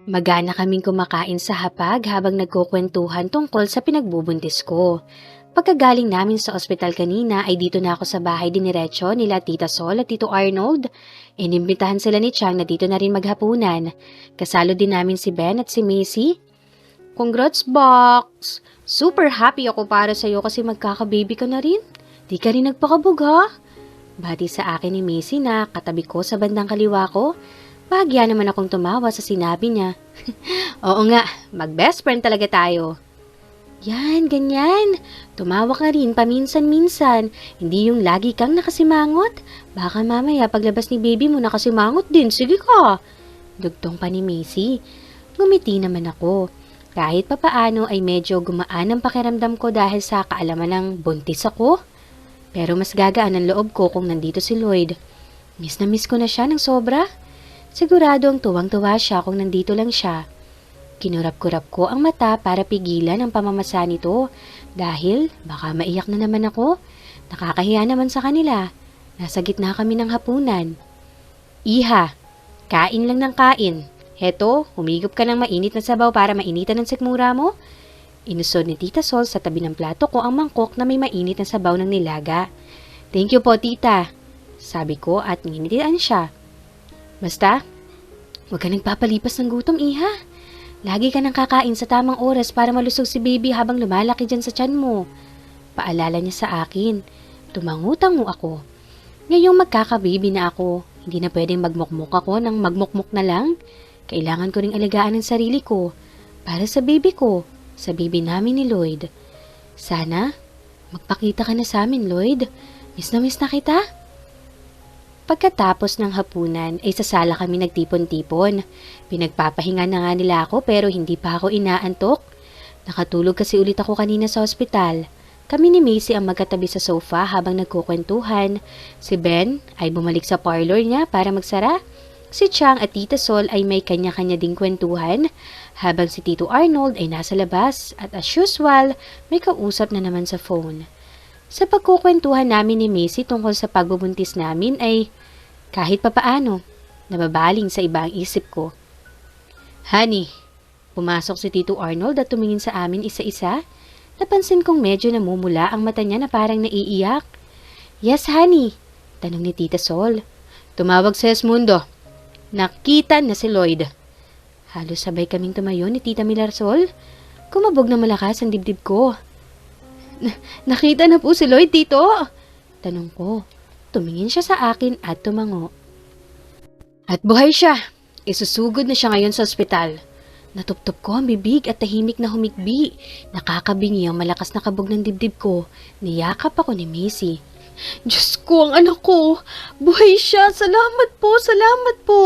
Magana kaming kumakain sa hapag habang nagkukwentuhan tungkol sa pinagbubuntis ko. Pagkagaling namin sa ospital kanina ay dito na ako sa bahay diniretso nila Tita Sol at Tito Arnold. Inimbitahan sila ni Chang na dito na rin maghapunan. Kasalo din namin si Ben at si Macy. Congrats, Box! Super happy ako para sa'yo kasi magkakababy ka na rin. Di ka rin nagpakabog ha? Bati sa akin ni Macy na katabi ko sa bandang kaliwa ko. Bahagya naman akong tumawa sa sinabi niya. Oo nga, mag-best friend talaga tayo. Yan, ganyan. Tumawa ka rin paminsan-minsan. Hindi yung lagi kang nakasimangot. Baka mamaya paglabas ni baby mo nakasimangot din. Sige ka. Dugtong pa ni Macy. Ngumiti naman ako. Kahit papaano ay medyo gumaan ang pakiramdam ko dahil sa kaalaman ng buntis ako. Pero mas gagaan ang loob ko kung nandito si Lloyd. Miss na miss ko na siya ng sobra. Siguradong tuwang-tuwa siya kung nandito lang siya. Kinurap-kurap ko ang mata para pigilan ang pamamasa nito dahil baka maiyak na naman ako. Nakakahiya naman sa kanila. Nasa gitna kami ng hapunan. Iha, kain lang ng kain. Heto, humigop ka ng mainit na sabaw para mainitan ng sikmura mo. Inusod ni Tita Sol sa tabi ng plato ko ang mangkok na may mainit na sabaw ng nilaga. Thank you po, Tita. Sabi ko at nginitian siya. Basta, huwag ka nagpapalipas ng gutom, Iha. Lagi ka nang kakain sa tamang oras para malusog si baby habang lumalaki dyan sa tiyan mo. Paalala niya sa akin. Tumangutango ako. Ngayong magkakababy na ako, hindi na pwedeng magmukmuk ako ng magmukmuk na lang. Kailangan ko ring alagaan ang sarili ko. Para sa baby ko, sa baby namin ni Lloyd. Sana, magpakita ka na sa amin, Lloyd. Miss na kita. Pagkatapos ng hapunan ay sa sala kami nagtipon-tipon. Pinagpapahinga na nga nila ako pero hindi pa ako inaantok. Nakatulog kasi ulit ako kanina sa ospital. Kami ni Macy ang magkatabi sa sofa habang nagkukwentuhan. Si Ben ay bumalik sa parlor niya para magsara. Si Chang at Tita Sol ay may kanya-kanya ding kwentuhan. Habang si Tito Arnold ay nasa labas at as usual may kausap na naman sa phone. Sa pagkukwentuhan namin ni Macy tungkol sa pagbubuntis namin ay kahit papaano, nababaling sa iba ang isip ko. Honey, pumasok si Tito Arnold at tumingin sa amin isa-isa. Napansin kong medyo namumula ang mata niya na parang naiiyak. Yes, honey, tanong ni Tita Sol. Tumawag si Esmundo. Nakita na si Lloyd. Halos sabay kaming tumayo ni Tita Milarsol. Kumabog na malakas ang dibdib ko. Nakita na po si Lloyd, Tito? Tanong ko. Tumingin siya sa akin at tumango. At buhay siya. Isusugod na siya ngayon sa ospital. Natuptop ko ang bibig at tahimik na humikbi. Nakakabingi ang malakas na kabog ng dibdib ko. Niyakap ako ni Macy. Diyos ko, ang anak ko. Buhay siya. Salamat po, salamat po.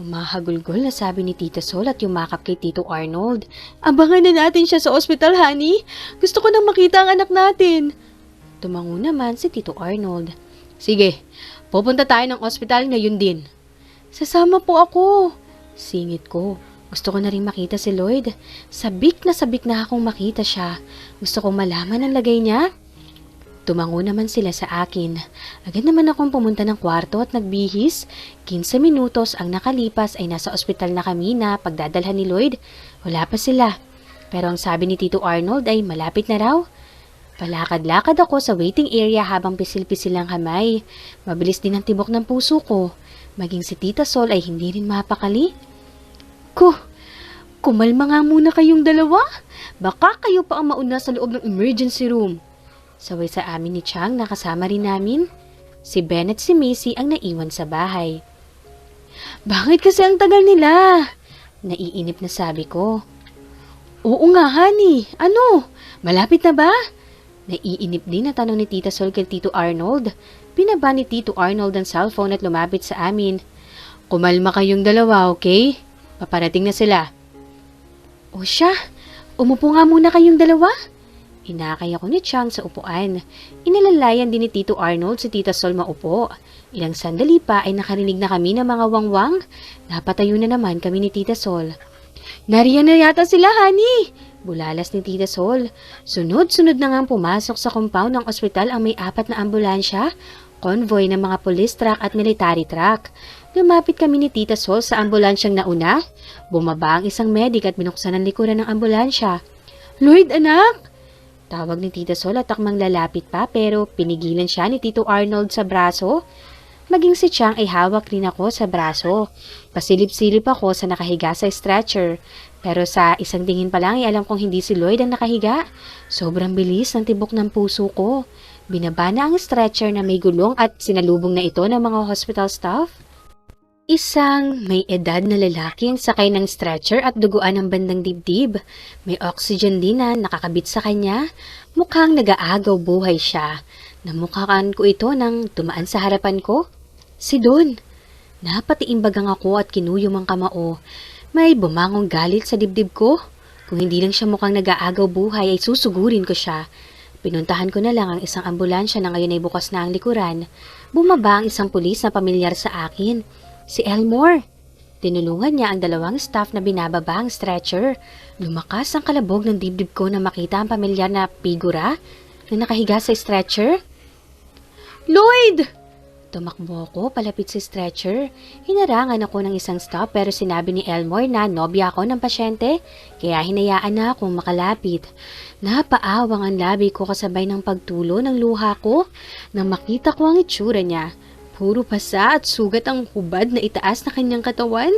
Umahagulgol na sabi ni Tita Sol at yumakap kay Tito Arnold. Abangan na natin siya sa ospital, honey. Gusto ko nang makita ang anak natin. Tumango naman si Tito Arnold. Sige, pupunta tayo ng ospital ngayon din. Sasama po ako. Singit ko. Gusto ko na rin makita si Lloyd. Sabik na akong makita siya. Gusto kong malaman ang lagay niya. Tumango naman sila sa akin. Agad naman akong pumunta ng kwarto at nagbihis. 15 minutos ang nakalipas ay nasa ospital na kami na pagdadalhan ni Lloyd. Wala pa sila. Pero ang sabi ni Tito Arnold ay malapit na raw. Palakad-lakad ako sa waiting area habang pisil-pisil ang kamay. Mabilis din ang tibok ng puso ko. Maging si Tita Sol ay hindi rin mapakali. Kumalma nga muna kayong dalawa. Baka kayo pa ang mauna sa loob ng emergency room. Saway sa amin ni Chang na kasama rin namin. Si Ben at si Macy ang naiwan sa bahay. Bakit kasi ang tagal nila? Naiinip na sabi ko. Oo nga, honey. Ano? Malapit na ba? Naiinip din na tanong ni Tita Sol kay Tito Arnold. Binaba ni Tito Arnold ang cellphone at lumapit sa amin. Kumalma kayong dalawa, okay? Paparating na sila. O siya, umupo nga muna kayong dalawa. Inakay ako ni Chang sa upuan. Inilalayan din ni Tito Arnold si Tita Sol maupo. Ilang sandali pa ay nakarinig na kami ng mga wangwang. Napatayo na naman kami ni Tita Sol. Nariyan na yata sila, honey! Bulalas ni Tita Sol. Sunod-sunod na ngang pumasok sa compound ng ospital ang may 4 na ambulansya, convoy ng mga police truck at military truck. Lumapit kami ni Tita Sol sa ambulansyang nauna. Bumaba ang isang medik at binuksan ang likuran ng ambulansya. "Lloyd, anak!" Tawag ni Tita Sol at takmang lalapit pa pero pinigilan siya ni Tito Arnold sa braso. Maging si Chang ay hawak rin ako sa braso. Pasilip-silip ako sa nakahiga sa stretcher. Pero sa isang tingin pa lang ay alam kong hindi si Lloyd ang nakahiga. Sobrang bilis ng tibok ng puso ko. Binaba na ang stretcher na may gulong at sinalubong na ito ng mga hospital staff. Isang may edad na lalaki ang sakay ng stretcher at duguan ng bandang dibdib. May oxygen din na nakakabit sa kanya. Mukhang nag-aagaw buhay siya. Namukhaan ko ito nang tumaan sa harapan ko. Si Don. Napatiimbagang ako at kinuyom ang kamao. May bumangong galit sa dibdib ko. Kung hindi lang siya mukhang nag-aagaw buhay ay susugurin ko siya. Pinuntahan ko na lang ang isang ambulansya na ngayon ay bukas na ang likuran. Bumaba ang isang pulis na pamilyar sa akin. Si Elmore. Tinulungan niya ang dalawang staff na binababa ang stretcher. Lumakas ang kalabog ng dibdib ko na makita ang pamilyar na figura na nakahiga sa stretcher. "Lloyd!" Tumakbo ako palapit sa stretcher. Hinarangan ako ng isang staff pero sinabi ni Elmore na nobya ako ng pasyente, kaya hinayaan na akong makalapit. Napaawang ang labi ko kasabay ng pagtulo ng luha ko nang makita ko ang itsura niya. Puro pasa at sugat ang hubad na itaas na kanyang katawan.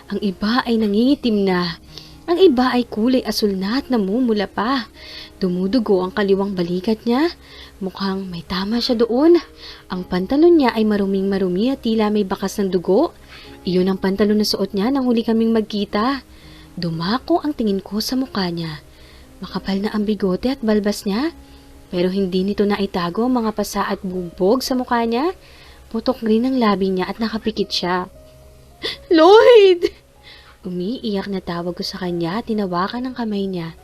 Ang iba ay nangingitim na. Ang iba ay kulay asul na at namumula pa. Dumudugo ang kaliwang balikat niya. Mukhang may tama siya doon. Ang pantalon niya ay maruming-marumi at tila may bakas ng dugo. Iyon ang pantalon na suot niya nang huli kaming magkita. Dumako ang tingin ko sa mukha niya. Makapal na ang bigote at balbas niya. Pero hindi nito naitago ang mga pasa at bugbog sa mukha niya. Putok rin ang labi niya at nakapikit siya. "Lloyd!" Umiiyak na tawag ko sa kanya at tinawakan ang kamay niya.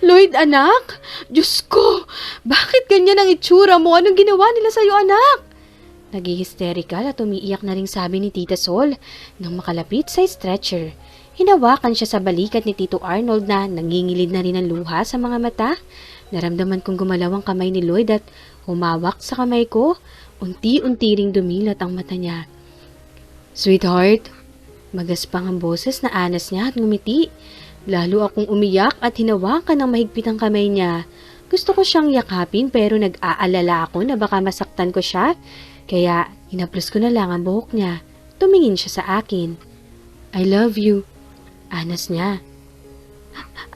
"Lloyd, anak! Diyos ko! Bakit ganyan ang itsura mo? Anong ginawa nila sa'yo, anak?" Nag-hysterical at umiiyak na rin sabi ni Tita Sol nang makalapit sa stretcher. Hinawakan siya sa balikat ni Tito Arnold na nangingilid na rin ang luha sa mga mata. Naramdaman kong gumalaw ang kamay ni Lloyd at humawak sa kamay ko. Unti-unti ring dumilat ang mata niya. "Sweetheart," magaspang ang boses na anas niya at ngumiti. Lalo akong umiyak at hinawakan ng mahigpit ang kamay niya. Gusto ko siyang yakapin pero nag-aalala ako na baka masaktan ko siya. Kaya hinaplos ko na lang ang buhok niya. Tumingin siya sa akin. "I love you," anas niya.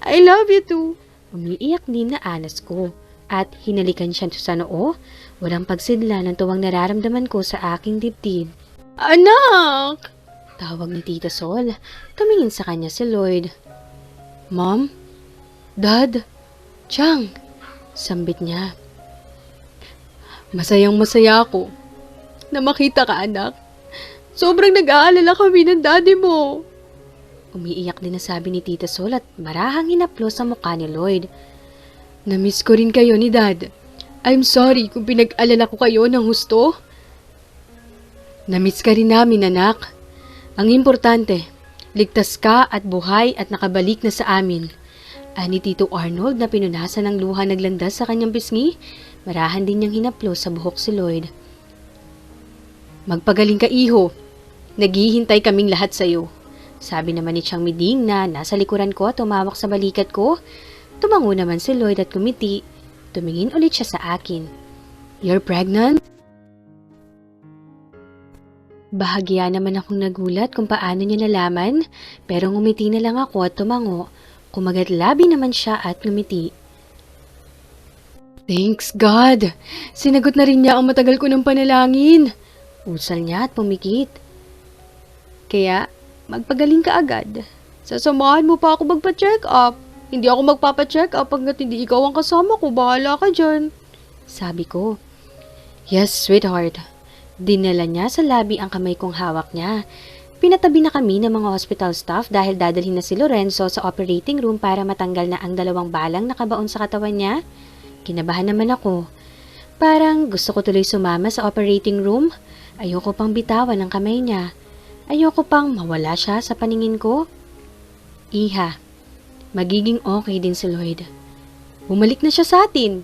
"I love you too," umiiyak din na anas ko. At hinalikan siya sa noo. Walang pagsidla ng tuwang nararamdaman ko sa aking dibdib. "Anak!" Tawag ni Tita Sol. Tumingin sa kanya si Lloyd. "Mom? Dad? Chang?" Sambit niya. "Masayang-masaya ako na makita ka, anak. Sobrang nag-aalala kami ng daddy mo." Umiiyak din na sabi ni Tita Sol at marahang hinaplos sa mukha ni Lloyd. "Namiss ko rin kayo ni Dad. I'm sorry kung pinag-alala ko kayo ng husto." "Namiss ka rin namin, anak. Ang importante, ligtas ka at buhay at nakabalik na sa amin." Ani Tito Arnold na pinunasan ng luha naglandas sa kanyang pisngi. Marahan din niyang hinaplos sa buhok si Lloyd. "Magpagaling ka, iho. Naghihintay kaming lahat sa'yo." Sabi naman ni Chang Miding na nasa likuran ko at tumawak sa balikat ko. Tumango naman si Lloyd at kumiti. Tumingin ulit siya sa akin. "You're pregnant?" Bahagya naman akong nagulat kung paano niya nalaman, pero ngumiti na lang ako at tumango. Kumagat-labi naman siya at ngumiti. "Thanks God! Sinagot na rin niya ang matagal ko ng panalangin." Usal niya at pumikit. "Kaya, magpagaling ka agad. Sasamahan mo pa ako magpa-check up. Hindi ako magpapa-check up hanggat hindi ikaw ang kasama ko. Bahala ka dyan." Sabi ko. "Yes, sweetheart." Dinala niya sa labi ang kamay kong hawak niya. Pinatabi na kami ng mga hospital staff dahil dadalhin na si Lorenzo sa operating room para matanggal na ang dalawang balang nakabaon sa katawan niya. Kinabahan naman ako. Parang gusto ko tuloy sumama sa operating room. Ayoko pang bitawan ang kamay niya. Ayoko pang mawala siya sa paningin ko. "Iha, magiging okay din si Lloyd. Bumalik na siya sa atin,"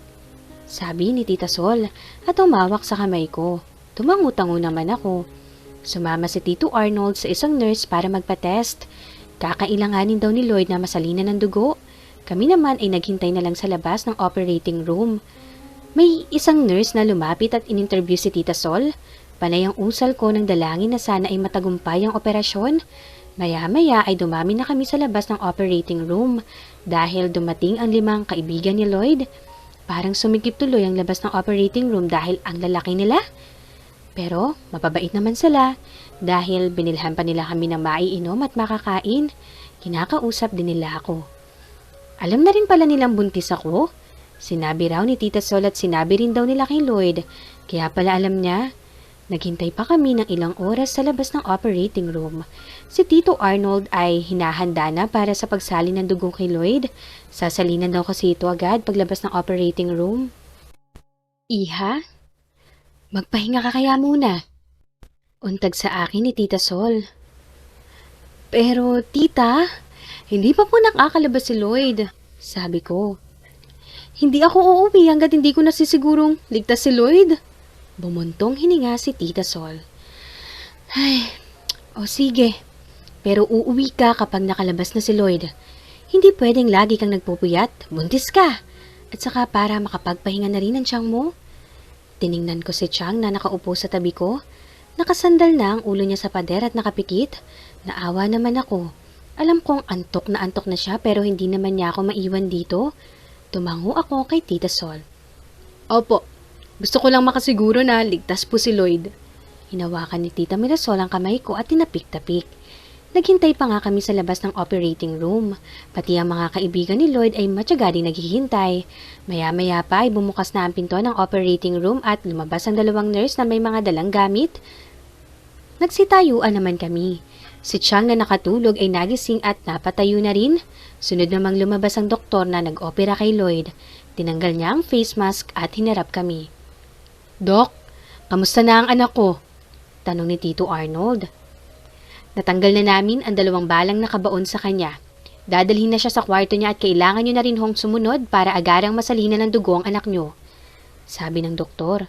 sabi ni Tita Sol at umawak sa kamay ko. Tumangutango naman ako. Sumama si Tito Arnold sa isang nurse para magpa-test. Kakailanganin daw ni Lloyd na masalinan ng dugo. Kami naman ay naghintay na lang sa labas ng operating room. May isang nurse na lumapit at in-interview si Tita Sol. Panay ang usal ko ng dalangin na sana ay matagumpay ang operasyon. Maya-maya ay dumami na kami sa labas ng operating room dahil dumating ang 5 kaibigan ni Lloyd. Parang sumikip tuloy ang labas ng operating room dahil ang lalaki nila. Pero mapabait naman sila dahil binilhan pa nila kami ng maiinom at makakain. Kinakausap din nila ako. Alam na rin pala nilang buntis ako. Sinabi raw ni Tita Sol at sinabi rin daw nila kay Lloyd. Kaya pala alam niya. Naghintay pa kami ng ilang oras sa labas ng operating room. Si Tito Arnold ay hinahanda na para sa pagsali ng dugo kay Lloyd. Sasalinan daw kasi ito agad paglabas ng operating room. Iha? Magpahinga ka kaya muna. Untag sa akin ni Tita Sol. Pero tita, hindi pa po nakakalabas si Lloyd. Sabi ko. Hindi ako uuwi hanggat hindi ko nasisigurong ligtas si Lloyd. Bumuntong hininga si Tita Sol. Ay, o sige. Pero uuwi ka kapag nakalabas na si Lloyd. Hindi pwedeng lagi kang nagpupuyat. Buntis ka. At saka para makapagpahinga na rin ang tiyang mo. Tiningnan ko si Chang na nakaupo sa tabi ko. Nakasandal na ang ulo niya sa pader at nakapikit. Naawa naman ako. Alam kong antok na siya pero hindi naman niya ako maiwan dito. Tumango ako kay Tita Sol. Opo, gusto ko lang makasiguro na ligtas po si Lloyd. Hinawakan ni Tita Mirasol ang kamay ko at tinapik-tapik. Naghintay pa nga kami sa labas ng operating room. Pati ang mga kaibigan ni Lloyd ay matyaga din naghihintay. Maya-maya pa ay bumukas na ang pinto ng operating room at lumabas ang 2 nurse na may mga dalang gamit. Nagsitayuan naman kami. Si Chang na nakatulog ay nagising at napatayo na rin. Sunod namang lumabas ang doktor na nag-opera kay Lloyd. Tinanggal niya ang face mask at hinarap kami. Dok, kamusta na ang anak ko? Tanong ni Tito Arnold. Natanggal na namin ang 2 balang nakabaon sa kanya. Dadalhin na siya sa kwarto niya at kailangan niyo na rin hong sumunod para agarang masalinan ng dugo ang anak niyo. Sabi ng doktor.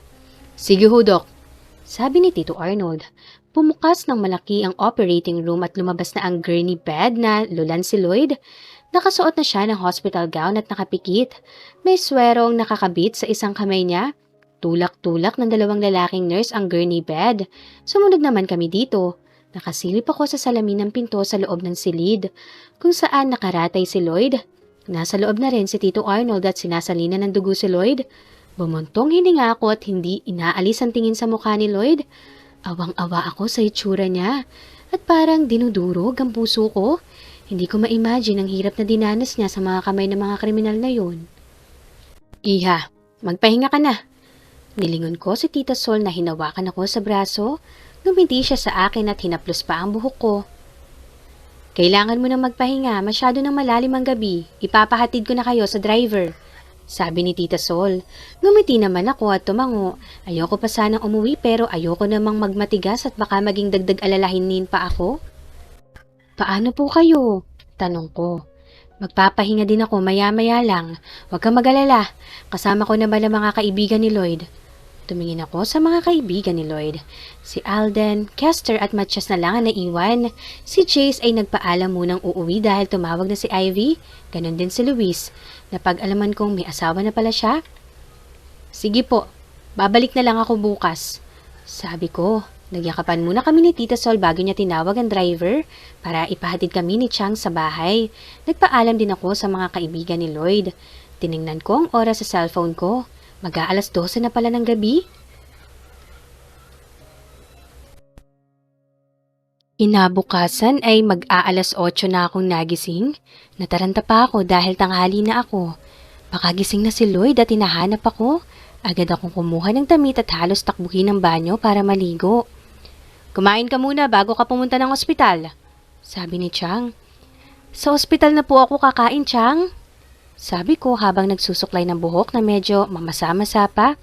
Sige ho, Dok. Sabi ni Tito Arnold. Pumukas ng malaki ang operating room at lumabas na ang gurney bed na lulan si Lloyd. Nakasuot na siya ng hospital gown at nakapikit. May swerong nakakabit sa isang kamay niya. Tulak-tulak ng 2 lalaking nurse ang gurney bed. Sumunod naman kami dito. Nakasilip ako sa salamin ng pinto sa loob ng silid, kung saan nakaratay si Lloyd. Nasa loob na rin si Tito Arnold at sinasalinan ng dugo si Lloyd. Bumuntong hininga ako at hindi inaalis ang tingin sa mukha ni Lloyd. Awang-awa ako sa itsura niya at parang dinudurog ang puso ko. Hindi ko ma-imagine ang hirap na dinanas niya sa mga kamay ng mga kriminal na yun. Iha, magpahinga ka na. Nilingon ko si Tita Sol na hinawakan ako sa braso. Ngumiti siya sa akin at hinaplos pa ang buhok ko. Kailangan mo nang magpahinga, masyado nang malalim ang gabi. Ipapahatid ko na kayo sa driver. Sabi ni Tita Sol. Ngumiti naman ako at tumango. Ayoko pa sanang umuwi pero ayoko namang magmatigas at baka maging dagdag alalahanin pa ako. Paano po kayo? Tanong ko. Magpapahinga din ako maya-maya lang. Huwag kang mag-alala. Kasama ko naman ang mga kaibigan ni Lloyd. Tumingin ako sa mga kaibigan ni Lloyd. Si Alden, Kester at Mathias na lang ang naiwan. Si Chase ay nagpaalam munang uuwi dahil tumawag na si Ivy. Ganon din si Luis. Napag-alaman kong may asawa na pala siya. Sige po, babalik na lang ako bukas. Sabi ko, nagyakapan muna kami ni Tita Sol bago niya tinawag ang driver para ipahatid kami ni Chang sa bahay. Nagpaalam din ako sa mga kaibigan ni Lloyd. Tiningnan ko ang oras sa cellphone ko. Mag-aalas 12 na pala ng gabi. Inabukasan ay mag-aalas 8 na akong nagising. Nataranta pa ako dahil tanghali na ako. Pakagising na si Lloyd at hinahanap ako. Agad akong kumuha ng damit at halos takbuhin ng banyo para maligo. Kumain ka muna bago ka pumunta ng ospital, sabi ni Chang. Sa ospital na po ako kakain, Chang. Sabi ko habang nagsusuklay ng buhok na medyo mamasa-masa pa.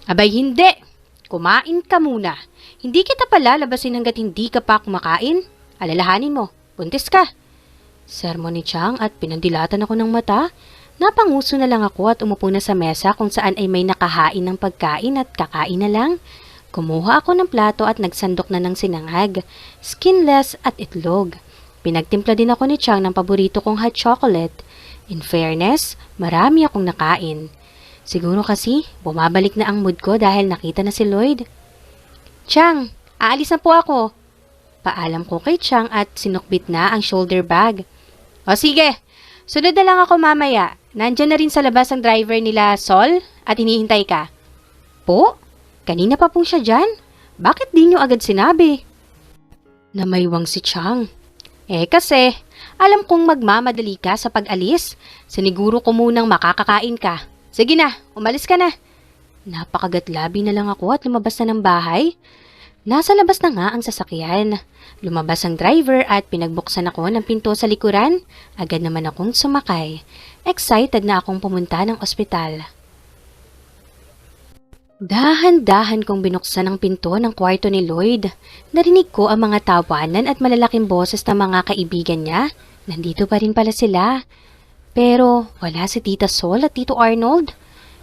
Abay hindi! Kumain ka muna. Hindi kita pala labasin hanggat hindi ka pa kumakain. Alalahanin mo, buntis ka. Sermon ni Chang at pinandilatan ako ng mata. Napanguso na lang ako at umupo na sa mesa kung saan ay may nakahain ng pagkain at kakain na lang. Kumuha ako ng plato at nagsandok na ng sinangag, skinless at itlog. Pinagtimpla din ako ni Chang ng paborito kong hot chocolate. In fairness, marami akong nakain. Siguro kasi, bumabalik na ang mood ko dahil nakita na si Lloyd. Chang, aalis na po ako. Paalam ko kay Chang at sinukbit na ang shoulder bag. O sige, sunod na lang ako mamaya. Nandyan na rin sa labas ang driver nila, Sol, at hinihintay ka. Po? Kanina pa pong siya dyan? Bakit di nyo agad sinabi? Namaywang si Chang. Kasi, alam kong magmamadali ka sa pag-alis. Siniguro ko munang makakakain ka. Sige na, umalis ka na. Napakagatlabi na lang ako at lumabas na ng bahay. Nasa labas na nga ang sasakyan. Lumabas ang driver at pinagbuksan ako ng pinto sa likuran. Agad naman akong sumakay. Excited na akong pumunta ng ospital. Dahan-dahan kong binuksan ang pinto ng kwarto ni Lloyd. Narinig ko ang mga tawanan at malalaking boses ng mga kaibigan niya. Nandito pa rin pala sila. Pero wala si Tita Sol at Tito Arnold.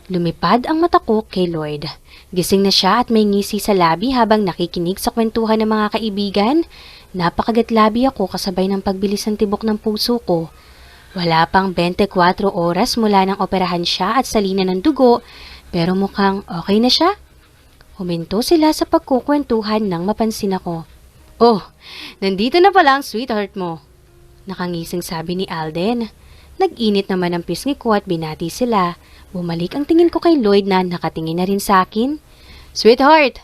Lumipad ang mata ko kay Lloyd. Gising na siya at may ngisi sa labi habang nakikinig sa kwentuhan ng mga kaibigan. Napakagatlabi ako kasabay ng pagbilis ng tibok ng puso ko. Wala pang 24 oras mula nang operahan siya at salina ng dugo, pero mukhang okay na siya. Huminto sila sa pagkukwentuhan nang mapansin ako. Oh, nandito na pala ang sweetheart mo. Nakangising sabi ni Alden. Nag-init naman ang pisngi ko at binati sila. Bumalik ang tingin ko kay Lloyd na nakatingin na rin sa akin. Sweetheart!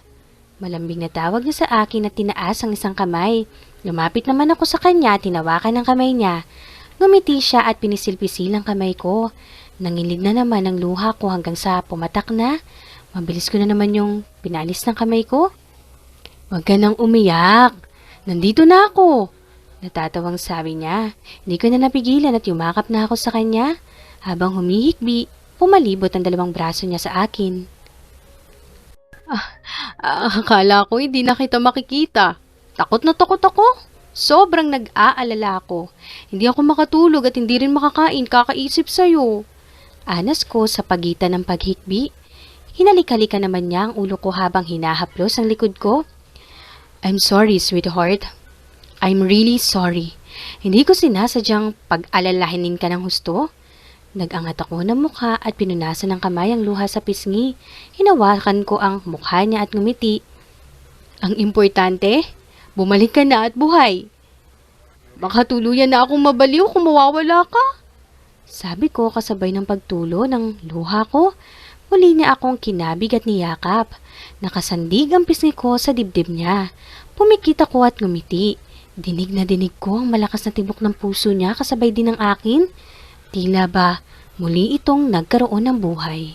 Malambing na tawag niya sa akin at tinaas ang isang kamay. Lumapit naman ako sa kanya at tinawakan ang kamay niya. Ngumiti siya at pinisil-pisil ang kamay ko. Nanginig na naman ang luha ko hanggang sa pumatak na. Mabilis ko na naman yung pinalis ng kamay ko. Huwag ka nang umiyak. Nandito na ako. Natatawang sabi niya. Hindi ko na napigilan at yumakap na ako sa kanya. Habang humihikbi, pumalibot ang dalawang braso niya sa akin. Akala ko hindi na kita makikita. Takot na takot ako. Sobrang nag-aalala ako. Hindi ako makatulog at hindi rin makakain kakaisip sa'yo. Anas ko sa pagitan ng paghikbi. Hinalik-halika naman niya ang ulo ko habang hinahaplos ang likod ko. I'm sorry, sweetheart. I'm really sorry. Hindi ko sinasadyang pag-alalahanin ka ng husto. Nag-angat ako ng mukha at pinunasan ng kamay ang luha sa pisngi. Hinawakan ko ang mukha niya at ngumiti. Ang importante, bumalik ka na at buhay. Baka tuluyan na akong mabaliw kung mawawala ka. Sabi ko kasabay ng pagtulo ng luha ko. Muli niya akong kinabig at niyakap. Nakasandig ang pisngi ko sa dibdib niya. Pumikit ako at ngumiti. Dinig na dinig ko ang malakas na tibok ng puso niya kasabay din ng akin. Tila ba muli itong nagkaroon ng buhay.